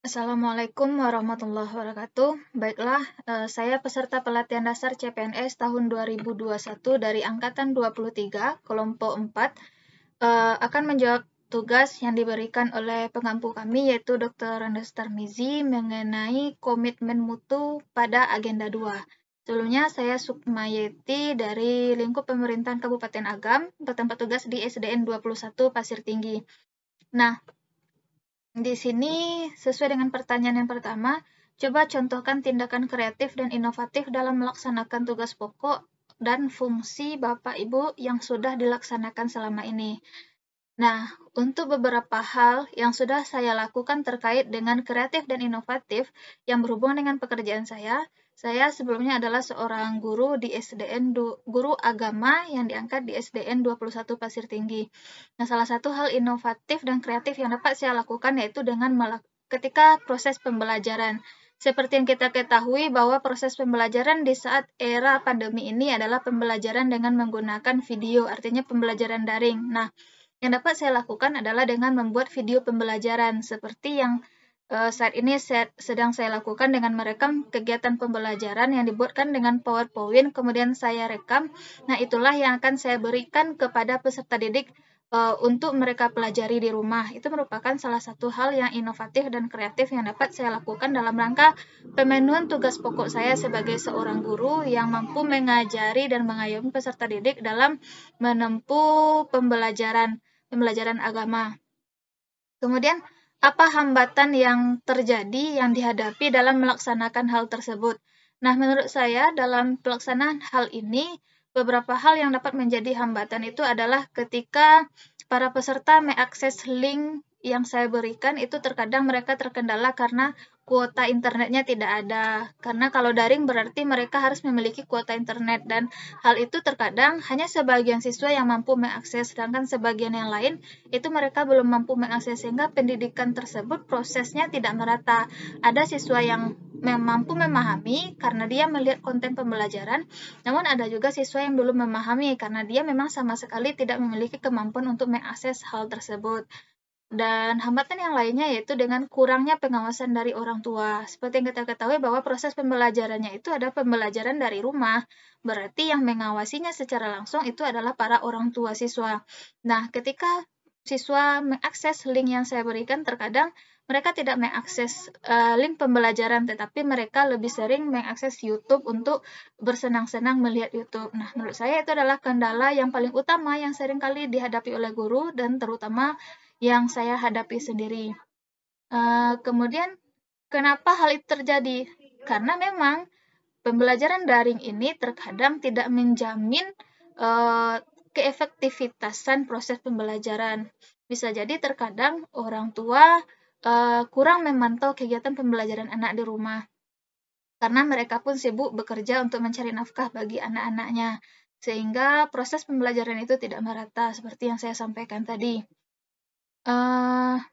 Assalamualaikum warahmatullahi wabarakatuh. Baiklah, saya peserta pelatihan dasar CPNS tahun 2021 dari Angkatan 23, kelompok 4, akan menjawab tugas yang diberikan oleh pengampu kami, yaitu Dr. Randes Tarmizi, mengenai komitmen mutu pada Agenda 2. Sebelumnya, saya Sukmayeti dari lingkup pemerintahan Kabupaten Agam, bertempat tugas di SDN 21 Pasir Tinggi. Nah, di sini, sesuai dengan pertanyaan yang pertama, coba contohkan tindakan kreatif dan inovatif dalam melaksanakan tugas pokok dan fungsi Bapak Ibu yang sudah dilaksanakan selama ini. Nah, untuk beberapa hal yang sudah saya lakukan terkait dengan kreatif dan inovatif yang berhubungan dengan pekerjaan saya sebelumnya adalah seorang guru di guru agama yang diangkat di SDN 21 Pasir Tinggi. Nah, salah satu hal inovatif dan kreatif yang dapat saya lakukan yaitu dengan ketika proses pembelajaran. Seperti yang kita ketahui bahwa proses pembelajaran di saat era pandemi ini adalah pembelajaran dengan menggunakan video, artinya pembelajaran daring. Nah, yang dapat saya lakukan adalah dengan membuat video pembelajaran seperti yang saat ini sedang saya lakukan dengan merekam kegiatan pembelajaran yang dibuatkan dengan PowerPoint, kemudian saya rekam. Nah, itulah yang akan saya berikan kepada peserta didik untuk mereka pelajari di rumah. Itu merupakan salah satu hal yang inovatif dan kreatif yang dapat saya lakukan dalam rangka pemenuhan tugas pokok saya sebagai seorang guru yang mampu mengajari dan mengayomi peserta didik dalam menempuh pembelajaran agama. Kemudian, apa hambatan yang terjadi yang dihadapi dalam melaksanakan hal tersebut? Nah, menurut saya dalam pelaksanaan hal ini, beberapa hal yang dapat menjadi hambatan itu adalah ketika para peserta mengakses link yang saya berikan itu terkadang mereka terkendala karena kuota internetnya tidak ada. Karena kalau daring berarti mereka harus memiliki kuota internet dan hal itu terkadang hanya sebagian siswa yang mampu mengakses, sedangkan sebagian yang lain itu mereka belum mampu mengakses sehingga pendidikan tersebut prosesnya tidak merata. Ada siswa yang mampu memahami karena dia melihat konten pembelajaran, namun ada juga siswa yang belum memahami karena dia memang sama sekali tidak memiliki kemampuan untuk mengakses hal tersebut. Dan hambatan yang lainnya yaitu dengan kurangnya pengawasan dari orang tua. Seperti yang kita ketahui bahwa proses pembelajarannya itu ada pembelajaran dari rumah. Berarti yang mengawasinya secara langsung itu adalah para orang tua siswa. Nah, ketika siswa mengakses link yang saya berikan, terkadang mereka tidak mengakses link pembelajaran, tetapi mereka lebih sering mengakses YouTube untuk bersenang-senang melihat YouTube. Nah, menurut saya itu adalah kendala yang paling utama yang sering kali dihadapi oleh guru dan terutama yang saya hadapi sendiri. Kemudian, kenapa hal itu terjadi? Karena memang pembelajaran daring ini terkadang tidak menjamin keefektivitasan proses pembelajaran. Bisa jadi terkadang orang tua kurang memantau kegiatan pembelajaran anak di rumah, karena mereka pun sibuk bekerja untuk mencari nafkah bagi anak-anaknya, sehingga proses pembelajaran itu tidak merata seperti yang saya sampaikan tadi.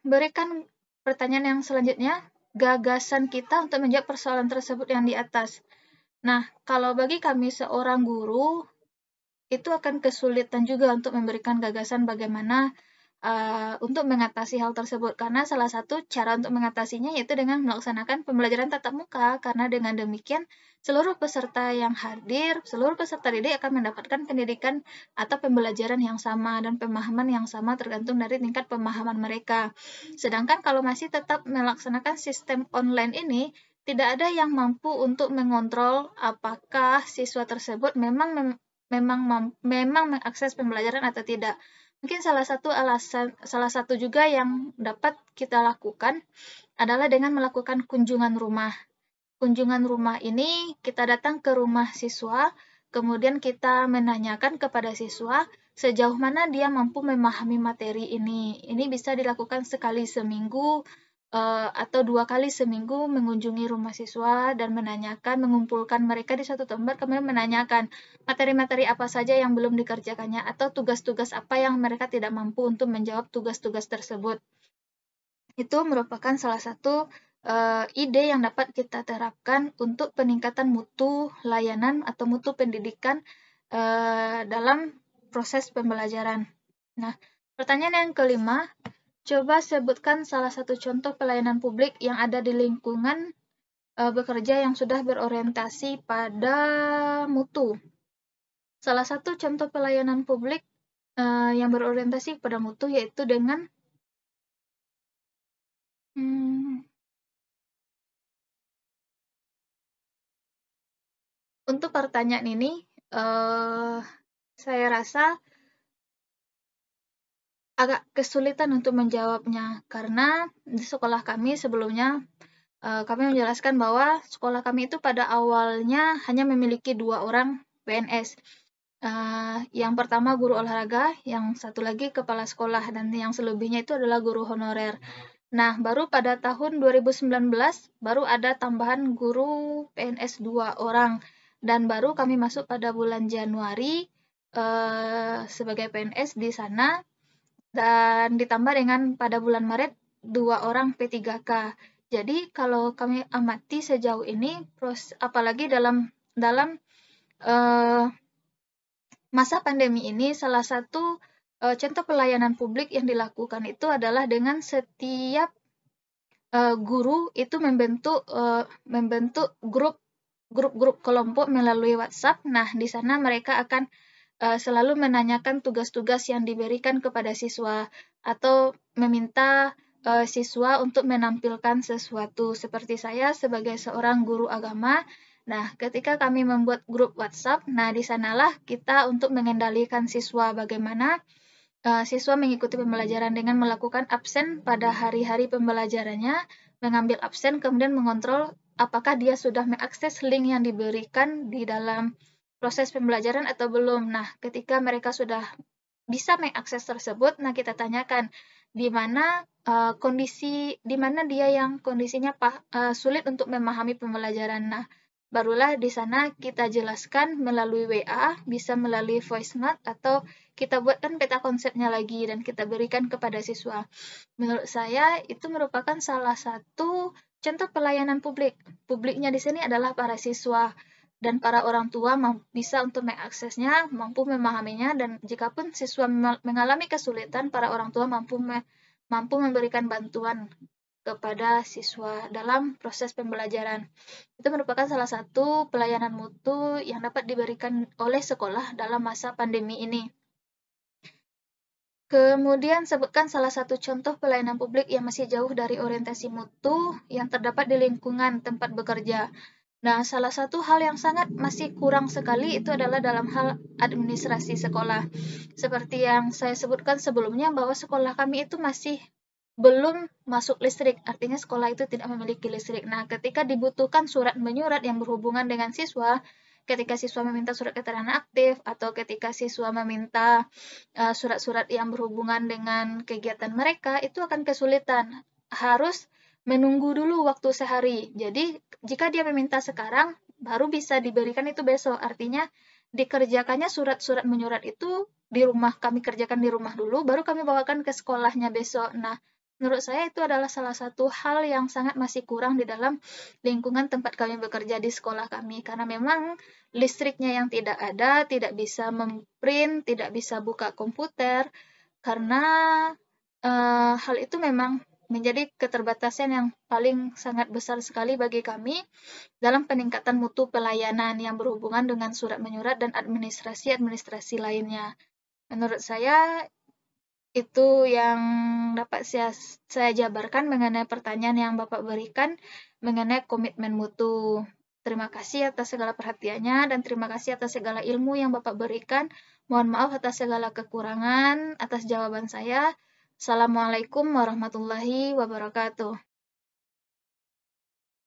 Berikan pertanyaan yang selanjutnya, gagasan kita untuk menjawab persoalan tersebut yang di atas. Nah, kalau bagi kami seorang guru, itu akan kesulitan juga untuk memberikan gagasan bagaimana untuk mengatasi hal tersebut. Karena salah satu cara untuk mengatasinya yaitu dengan melaksanakan pembelajaran tatap muka. Karena dengan demikian, seluruh peserta yang hadir, seluruh peserta didik akan mendapatkan pendidikan atau pembelajaran yang sama dan pemahaman yang sama tergantung dari tingkat pemahaman mereka. Sedangkan kalau masih tetap melaksanakan sistem online ini, tidak ada yang mampu untuk mengontrol apakah siswa tersebut memang mengakses pembelajaran atau tidak. Mungkin salah satu juga yang dapat kita lakukan adalah dengan melakukan kunjungan rumah. Kunjungan rumah ini kita datang ke rumah siswa, kemudian kita menanyakan kepada siswa sejauh mana dia mampu memahami materi ini. Ini bisa dilakukan sekali seminggu atau 2 kali seminggu mengunjungi rumah siswa dan mengumpulkan mereka di suatu tempat, kemudian menanyakan materi-materi apa saja yang belum dikerjakannya atau tugas-tugas apa yang mereka tidak mampu untuk menjawab tugas-tugas tersebut. Itu merupakan salah satu ide yang dapat kita terapkan untuk peningkatan mutu layanan atau mutu pendidikan dalam proses pembelajaran. Nah, pertanyaan yang kelima, Coba sebutkan salah satu contoh pelayanan publik yang ada di lingkungan bekerja yang sudah berorientasi pada mutu. Salah satu contoh pelayanan publik yang berorientasi pada mutu yaitu dengan untuk pertanyaan ini, saya rasa agak kesulitan untuk menjawabnya karena di sekolah kami sebelumnya kami menjelaskan bahwa sekolah kami itu pada awalnya hanya memiliki 2 orang PNS. Yang pertama guru olahraga, yang satu lagi kepala sekolah, dan yang selebihnya itu adalah guru honorer. Nah, baru pada tahun 2019 baru ada tambahan guru PNS 2 orang, dan baru kami masuk pada bulan Januari sebagai PNS di sana, dan ditambah dengan pada bulan Maret 2 orang P3K. Jadi kalau kami amati sejauh ini, apalagi dalam masa pandemi ini, salah satu contoh pelayanan publik yang dilakukan itu adalah dengan setiap guru itu membentuk grup kelompok melalui WhatsApp. Nah, di sana mereka akan selalu menanyakan tugas-tugas yang diberikan kepada siswa atau meminta siswa untuk menampilkan sesuatu. Seperti saya sebagai seorang guru agama, nah ketika kami membuat grup WhatsApp, nah di sanalah kita untuk mengendalikan siswa bagaimana siswa mengikuti pembelajaran dengan melakukan absen pada hari-hari pembelajarannya, mengambil absen, kemudian mengontrol apakah dia sudah mengakses link yang diberikan di dalam proses pembelajaran atau belum. Nah, ketika mereka sudah bisa mengakses tersebut, nah kita tanyakan di mana di mana dia yang kondisinya sulit untuk memahami pembelajaran. Nah, barulah di sana kita jelaskan melalui WA, bisa melalui voice note, atau kita buatkan peta konsepnya lagi dan kita berikan kepada siswa. Menurut saya itu merupakan salah satu contoh pelayanan publik. Publiknya di sini adalah para siswa dan para orang tua bisa untuk mengaksesnya, mampu memahaminya, dan jikapun siswa mengalami kesulitan, para orang tua mampu memberikan bantuan kepada siswa dalam proses pembelajaran. Itu merupakan salah satu pelayanan mutu yang dapat diberikan oleh sekolah dalam masa pandemi ini. Kemudian sebutkan salah satu contoh pelayanan publik yang masih jauh dari orientasi mutu yang terdapat di lingkungan tempat bekerja. Nah, salah satu hal yang sangat masih kurang sekali itu adalah dalam hal administrasi sekolah. Seperti yang saya sebutkan sebelumnya bahwa sekolah kami itu masih belum masuk listrik, artinya sekolah itu tidak memiliki listrik. Nah, ketika dibutuhkan surat menyurat yang berhubungan dengan siswa, ketika siswa meminta surat keterangan aktif, atau ketika siswa meminta surat-surat yang berhubungan dengan kegiatan mereka, itu akan kesulitan. Harus menunggu dulu waktu sehari. Jadi, jika dia meminta sekarang, baru bisa diberikan itu besok. Artinya, dikerjakannya surat-surat menyurat itu di rumah, kami kerjakan di rumah dulu, baru kami bawakan ke sekolahnya besok. Nah, menurut saya itu adalah salah satu hal yang sangat masih kurang di dalam lingkungan tempat kami bekerja di sekolah kami. Karena memang listriknya yang tidak ada, tidak bisa memprint, tidak bisa buka komputer, karena hal itu memang menjadi keterbatasan yang paling sangat besar sekali bagi kami dalam peningkatan mutu pelayanan yang berhubungan dengan surat menyurat dan administrasi lainnya. Menurut saya, itu yang dapat saya jabarkan mengenai pertanyaan yang Bapak berikan mengenai komitmen mutu. Terima kasih atas segala perhatiannya dan terima kasih atas segala ilmu yang Bapak berikan. Mohon maaf atas segala kekurangan atas jawaban saya. Assalamualaikum warahmatullahi wabarakatuh.